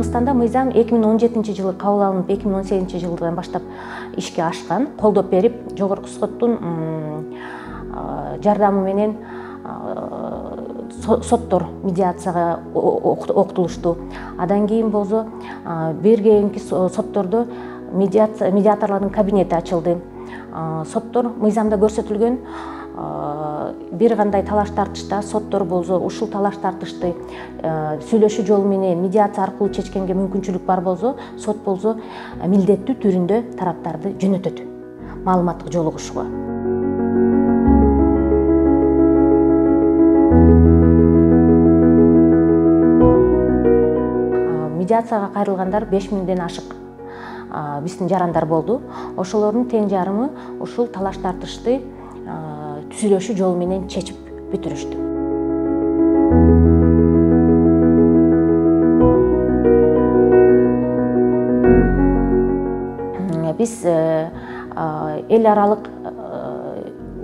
Кыргызстанда мыйзам 2017-жылы кабыл алынып, 2018-жылдан баштап ишке ашкан, колдоп берип, жогорку соттун жардамы менен соттор медиацияга окутулушту. Адан кийин болсо бир кийинки соттордо медиаторлордун кабинети ачылды. Соттор мыйзамда көрсөтүлгөн бир кандай талаш тартышта соттор болсо ушул талаш тартышты сүйлөшүү жолу менен медиация аркылуу чечкенге мүмкүнчүлүк бар болсо, сот болсо милдеттүү түрүндө тараптарды жөнөтөт маалыматтык жолугушууга. Медиацияга кайрылгандар 5000ден ашык биздин жарандар болду. Ошолордун тең жарымы ушул талаш тартышты сүйлөшүү жолу менен чечип бүтүрүштү. Биз эл аралык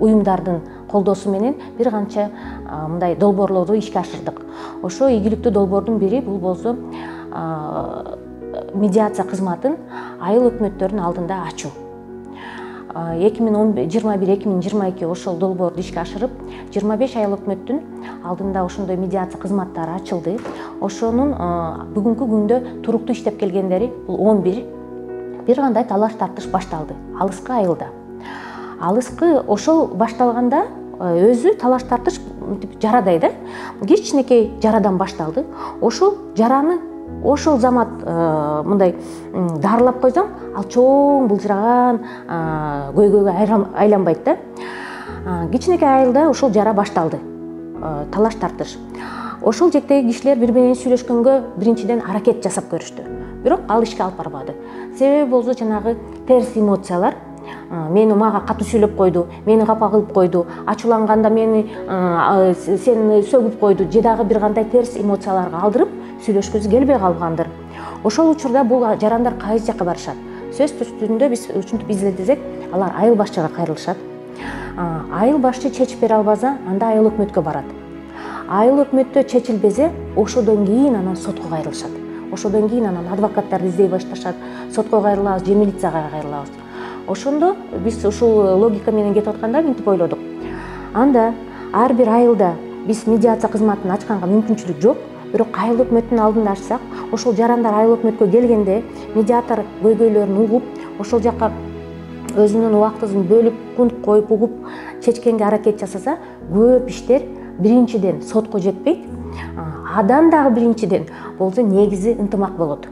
уюмдардын колдоосу менен бир канча мындай долбоорлорду ишке ашырдык. Ошо ийгиликтүү долбоордун бири бул болсо медиация кызматын айыл өкмөттөрүнүн алдында ачуу. 2021-2022 ошол долбоорду ишке ашырып, 25 айыл өкмөттүн алдында ошондой медиация кызматтары ачылды. Ошонун бүгүнкү күндө туруктуу иштеп келгендери бул 11. Бир кандай талаш тартыш башталды. Алыскы айылда. Алыскы ошол башталганда өзү талаш тартыш жарадай да. Кичинекей жарадан башталды. Ошол жараны ошол замат мындай дарылап койсоң, ал чоң булжыраган көйгөйгө айланбайт да. Кичинекей айылда ошол жара башталды. Талаш тартыш. Ошол жектеги кишилер бири менен сүйлөшкөнгө биринчиден аракет жасап көрүштү. Бирок ал ишке алып барбады. Себеби болсо жанагы терс эмоциялар. Мага катуу сүйлөп койду, мени капа кылып койду, ачууланганда мени сени сөгүп койду, же дагы бир кандай терс эмоцияларга алдырып сүйлөшкүсү келбей калгандыр. Ошол учурда бул жарандар кайсы жакка барышат? Сөз түрүндө биз ушинтип изилдесек, алар айыл башчыга кайрылышат. Айыл башчы чечип бере албаса, анда айыл өкмөткө барат. Айыл өкмөттө чечилбесе, ошодон кийин анан сотко кайрылышат. Ошодон кийин анан адвокаттарды издей башташат. Сотко кайрылабыз же милицияга кайрылабыз. Ошондо биз ушул логика менен кетип атканда мынтип ойлодук. Анда ар бир айылда биз медиация кызматын ачканга мүмкүнчүлүк жок. Бирок айыл өкмөттүн алдында ачсак, ошол жарандар айыл өкмөткө келгенде медиатор көйгөйлөрүн угуп, ошол жакка өзүнүн убактысын бөлүп, кунт коюп угуп, чечкенге аракет жасаса, көп иштер биринчиден сотко жетпейт. Адан дагы биринчиден болсо негизи ынтымак болот.